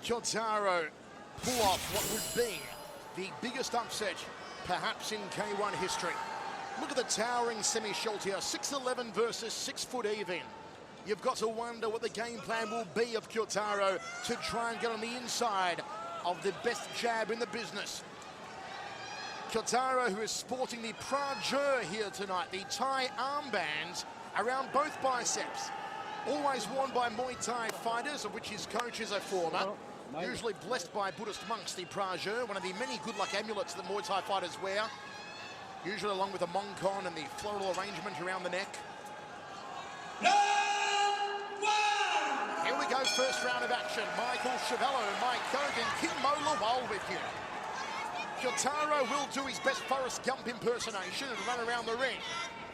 Kyotaro pull off what would be the biggest upset perhaps in K-1 history. Look at the towering Semmy Schilt here, 6'11" versus 6 foot even. You've got to wonder what the game plan will be of Kyotaro to try and get on the inside of the best jab in the business. Kyotaro, who is sporting the prajeur here tonight, the Thai armband around both biceps. Always worn by Muay Thai fighters, of which his coach is a former. Usually blessed by Buddhist monks, the prajeur, one of the many good luck amulets that Muay Thai fighters wear. Usually along with a mongkon and the floral arrangement around the neck. Here we go, first round of action. Michael Chavello, Mike Kogan, King Mo Lawal with you. Kyotaro will do his best Forrest Gump impersonation and run around the ring.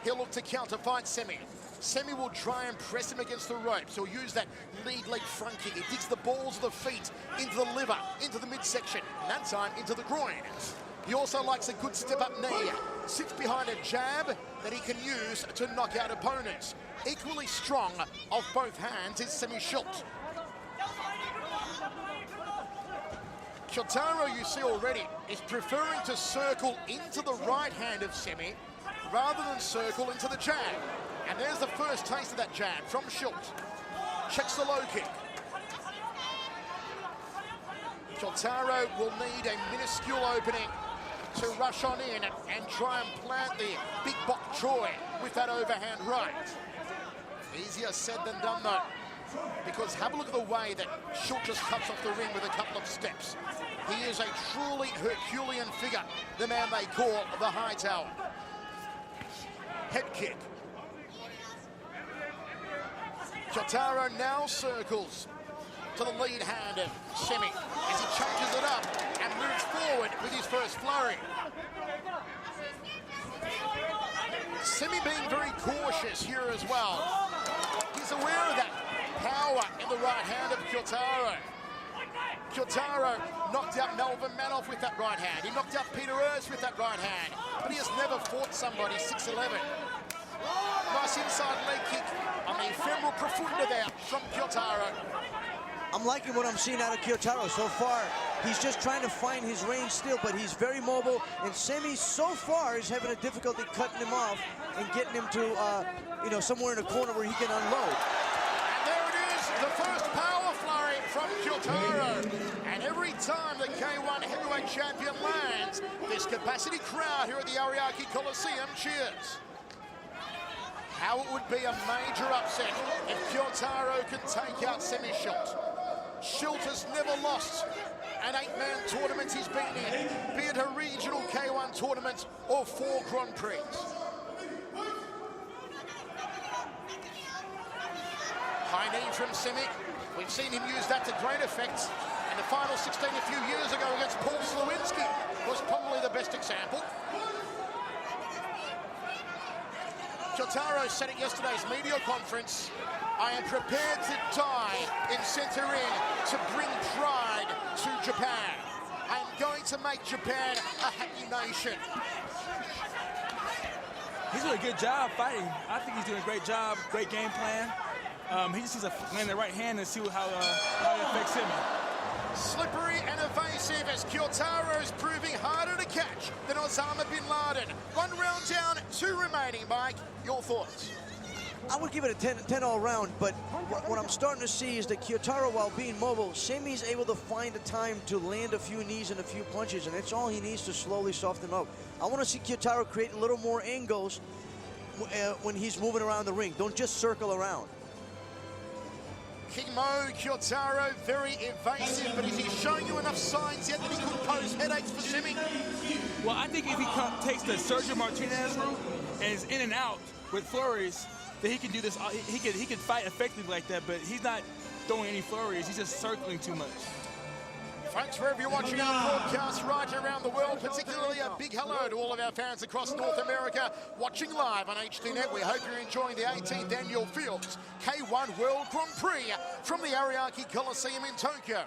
He'll look to counter-fight Semmy. Semmy will try and press him against the ropes. He'll use that lead leg front kick. He digs the balls of the feet into the liver, into the midsection, and that time into the groin. He also likes a good step-up knee. Sits behind a jab that he can use to knock out opponents. Equally strong of both hands is Semmy Schilt. Kyotaro, you see already, is preferring to circle into the right hand of Semmy rather than circle into the jab. And there's the first taste of that jab from Schilt. Checks the low kick. Kyotaro will need a minuscule opening to rush on in and try and plant the big bok choy with that overhand right. Easier said than done though, because have a look at the way that Schilt just cuts off the ring with a couple of steps. He is a truly Herculean figure, the man they call the High Tower. Head kick. Kyotaro now circles to the lead hand of Semmy as he changes it up and moves forward with his first flurry. Semmy being very cautious here as well. He's aware of that power in the right hand of Kyotaro. Kyotaro knocked out Melvin Manoff with that right hand. He knocked out Peter Urs with that right hand. But he has never fought somebody 6'11". Nice inside leg kick on the femoral profunda there from Kyotaro. I'm liking what I'm seeing out of Kyotaro so far. He's just trying to find his range still, but he's very mobile. And Semmy so far is having a difficulty cutting him off and getting him to, somewhere in a corner where he can unload. And there it is, the first power flurry from Kyotaro. And every time the K-1 heavyweight champion lands, this capacity crowd here at the Ariake Coliseum cheers. How it would be a major upset if Kyotaro can take out Semmy Schilt. Schilt has never lost an 8-man tournament he's been in, be it a regional K-1 tournament or 4 Grand Prix. High knee from Semmy. We've seen him use that to great effect. And the final 16 a few years ago against Paul Slowinski was probably the best example. Kyotaro said at yesterday's media conference, I am prepared to die in center ring to bring pride to Japan. I am going to make Japan a happy nation. He's doing a good job fighting. I think he's doing a great job, great game plan. He just needs to land the right hand and see how it affects him. Slippery and evasive as Kyotaro is proving harder to catch than Osama bin Laden. 1 round down, 2 remaining. Mike, your thoughts? I would give it a 10 all round, but what I'm starting to see is that Kyotaro, while being mobile, Semmy's able to find the time to land a few knees and a few punches, and that's all he needs to slowly soften him out. I want to see Kyotaro create a little more angles when he's moving around the ring. Don't just circle around. King Mo Kyotaro, very evasive, but is he showing you enough signs yet that he could pose headaches for Semmy? Well, I think if he takes the Sergio Martinez route and is in and out with flurries, then he can do this. He can fight effectively like that, but he's not throwing any flurries. He's just circling too much. Folks, wherever you're watching our broadcast right around the world, particularly a big hello to all of our fans across North America watching live on HDNet. We hope you're enjoying the 18th Annual Fields K-1 World Grand Prix from the Ariake Coliseum in Tokyo.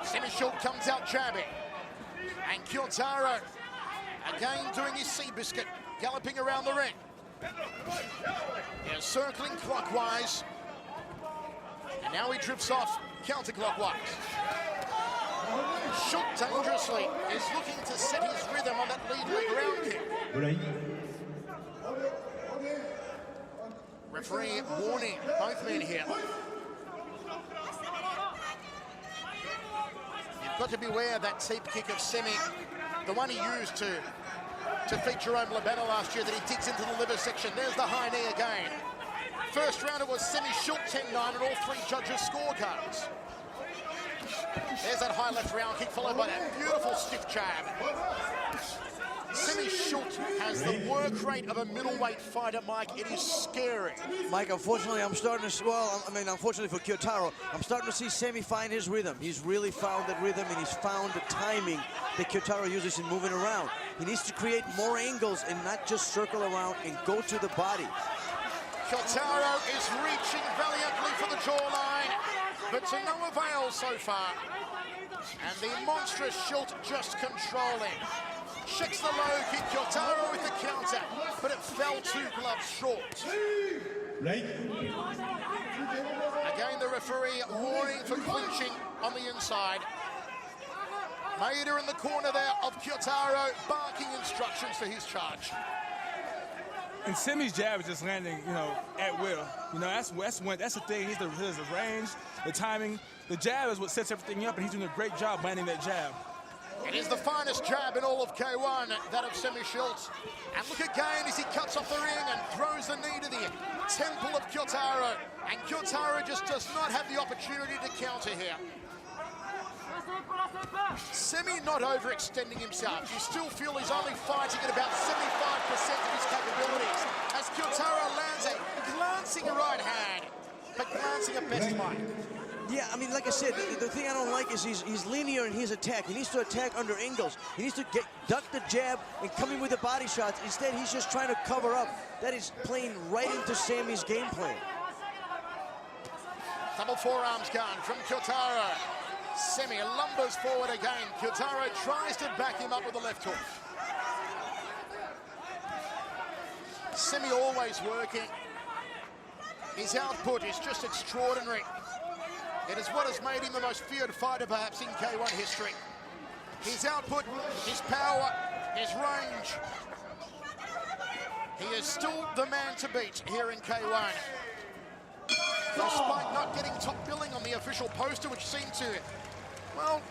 Semmy Schilt comes out jabbing. And Kyotaro, again doing his Seabiscuit, galloping around the ring. Yeah, circling clockwise. And now he drifts off counterclockwise. Schilt dangerously is looking to set his rhythm on that lead leg ground kick. Referee warning both men here. You've got to beware of that teep kick of Semmy, the one he used to feed Jerome Labetta last year, that he digs into the liver section. There's the high knee again. First round it was Semmy Schilt 10-9 on all three judges' scorecards. There's that high left round kick followed by that beautiful stiff jab. Semmy Schilt has the work rate of a middleweight fighter, Mike. It is scary. Mike, unfortunately, I'm starting to, well, I mean, unfortunately for Kyotaro, I'm starting to see Semmy find his rhythm. He's really found that rhythm, and he's found the timing that Kyotaro uses in moving around. He needs to create more angles and not just circle around and go to the body. Kyotaro is reaching valiantly for the jawline, but to no avail so far. And the monstrous Schilt just controlling. Checks the low kick, Kyotaro with the counter, but it fell 2 gloves short. Again, the referee warning for clinching on the inside. Maeda in the corner there of Kyotaro, barking instructions for his charge. And Semmy's jab is just landing, you know, at will. You know, that's the thing. He's the range, the timing. The jab is what sets everything up, and he's doing a great job landing that jab. It is the finest jab in all of K-1, that of Semmy Schilt. And look again as he cuts off the ring and throws the knee to the temple of Kyotaro. And Kyotaro just does not have the opportunity to counter here. Semmy not overextending himself. You still feel he's only fighting at about 75% of his capabilities. As Kyotaro lands a glancing right hand, but glancing at best, Mike. Yeah, I mean, like I said, the thing I don't like is he's linear in his attack. He needs to attack under angles. He needs to duck the jab and come in with the body shots. Instead, he's just trying to cover up. That is playing right into Sammy's game plan. Double forearms gun from Kyotaro. Semmy lumbers forward again. Kyotaro tries to back him up with the left hook. Semmy always working. His output is just extraordinary. It is what has made him the most feared fighter perhaps in K-1 history. His output, his power, his range. He is still the man to beat here in K-1. Despite not getting top billing on the official poster, which seemed to, well,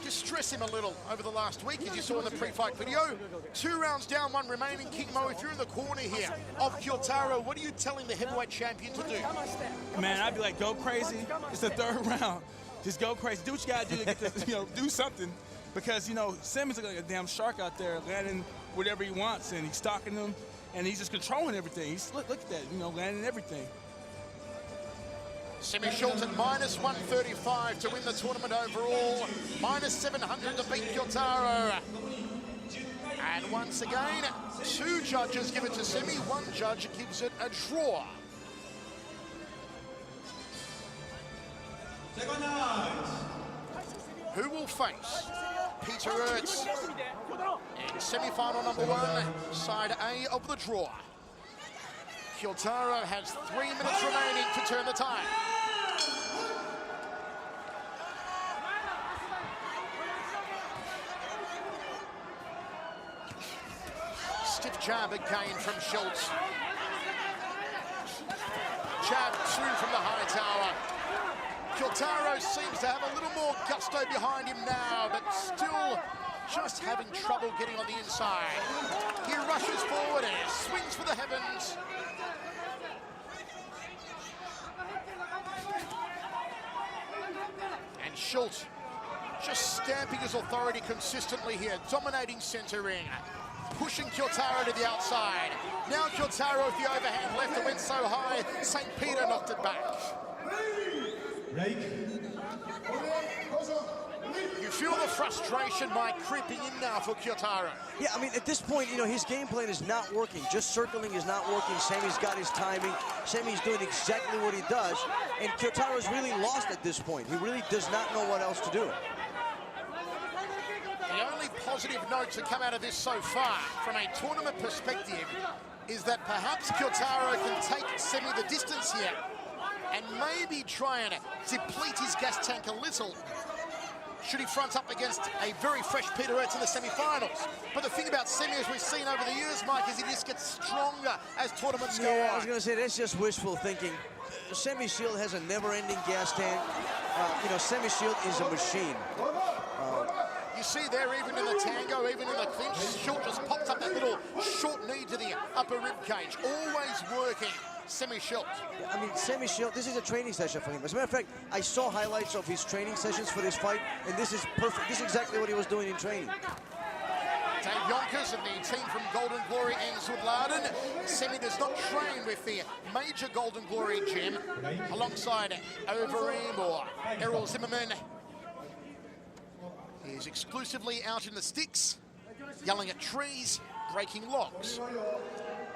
distress him a little over the last week, as you saw in the pre-fight video. 2 rounds down, 1 remaining. King Mo, if you're in the corner here of Kyotaro, what are you telling the heavyweight champion to do? Man, I'd be like, go crazy. It's the 3rd round. Just go crazy. Do what you gotta do to get this, you know, do something. Because, you know, Semmy's like a damn shark out there, landing whatever he wants, and he's stalking them, and he's just controlling everything. Look at that, you know, landing everything. Semmy Schilt at -135 to win the tournament overall. -700 to beat Kyotaro. And once again, 2 judges give it to Semmy, 1 judge gives it a draw. Who will face Peter Ertz in semi-final number 1, side A of the draw? Kyotaro has 3 minutes remaining to turn the tide. Stiff jab again from Schilt. Jab 2 from the high tower. Kyotaro seems to have a little more gusto behind him now, but still just having trouble getting on the inside. He rushes forward and swings for the heavens. And Schilt just stamping his authority consistently here, dominating center ring, pushing Kyotaro to the outside. Now Kyotaro with the overhand left that went so high, St. Peter knocked it back. You feel the frustration, Mike, creeping in now for Kyotaro. Yeah, I mean, at this point, you know, his game plan is not working. Just circling is not working. Sammy's got his timing. Sammy's doing exactly what he does. And Kyotaro's really lost at this point. He really does not know what else to do. The only positive note to come out of this so far, from a tournament perspective, is that perhaps Kyotaro can take Semmy the distance here and maybe try and deplete his gas tank a little should he front up against a very fresh Peter Ertz in the semi-finals. But the thing about Semmy, as we've seen over the years, Mike, is he just gets stronger as tournaments go on. I was going to say, that's just wishful thinking. Semmy Schilt has a never-ending gas tank. You know, Semmy Schilt is a machine. You see there, even in the tango, even in the clinch, Schilt just popped up that little short knee to the upper rib cage. Always working, Semmy Schilt. I mean, Semmy Schilt, this is a training session for him. As a matter of fact, I saw highlights of his training sessions for this fight, and this is perfect. This is exactly what he was doing in training. Dave Yonkers and the team from Golden Glory and Zuidladen. Semmy does not train with the major Golden Glory gym alongside Overeem or Errol Zimmerman. He's exclusively out in the sticks, yelling at trees, breaking logs.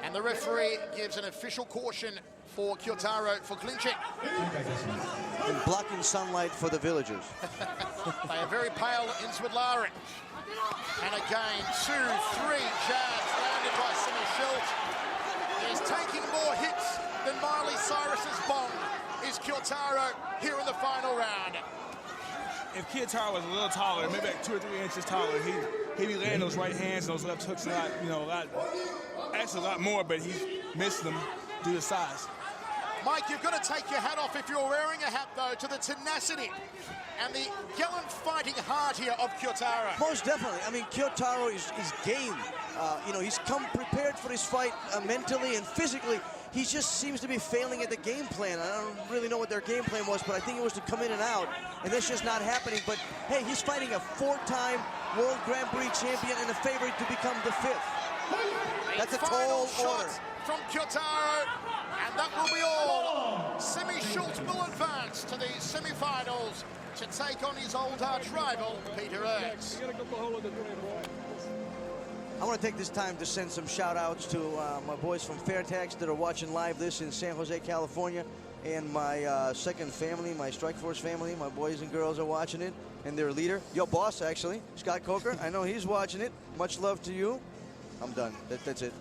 And the referee gives an official caution for Kyotaro for clinching. And blocking sunlight for the villagers. They are very pale in Zuidladen. And again, 2, 3 jabs landed by Semmy Schilt. He's taking more hits than Miley Cyrus's bong. Is Kyotaro here in the final round? If Kyotaro was a little taller, maybe like 2 or 3 inches taller, he'd be landing those right hands and those left hooks a lot, actually a lot more, but he's missed them due to size. Mike, you've got to take your hat off, if you're wearing a hat, though, to the tenacity and the gallant fighting heart here of Kyotaro. Most definitely. I mean, Kyotaro is game. He's come prepared for this fight mentally and physically. He just seems to be failing at the game plan. I don't really know what their game plan was, but I think it was to come in and out, and that's just not happening. But, hey, he's fighting a 4-time World Grand Prix champion and a favorite to become the 5th. That's a tall order. From Kyotaro, and that will be all. Semmy Schilt will advance to the semi-finals to take on his old arch-rival, Peter Ertz. I want to take this time to send some shout-outs to my boys from Fairtax that are watching live this in San Jose, California, and my second family, my Strikeforce family. My boys and girls are watching it, and their leader, your boss, actually, Scott Coker. I know he's watching it. Much love to you. I'm done. That's it.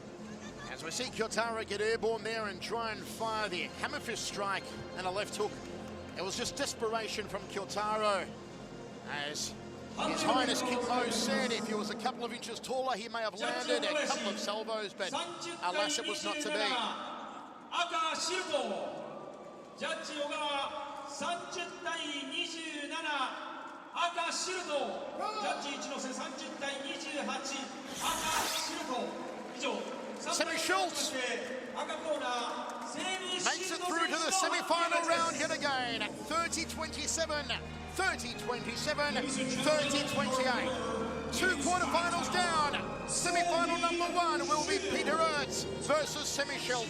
As we see Kyotaro get airborne there and try and fire the hammer fist strike and a left hook. It was just desperation from Kyotaro. As His Highness King Mo said, if he was a couple of inches taller, he may have landed a couple of salvos, but alas, it was not to be. Semmy Schilt makes it through to the semi-final round yet again. 30-27, 30-27, 30-28. 2 quarterfinals down. Semi-final number 1 will be Peter Ertz versus Semmy Schilt.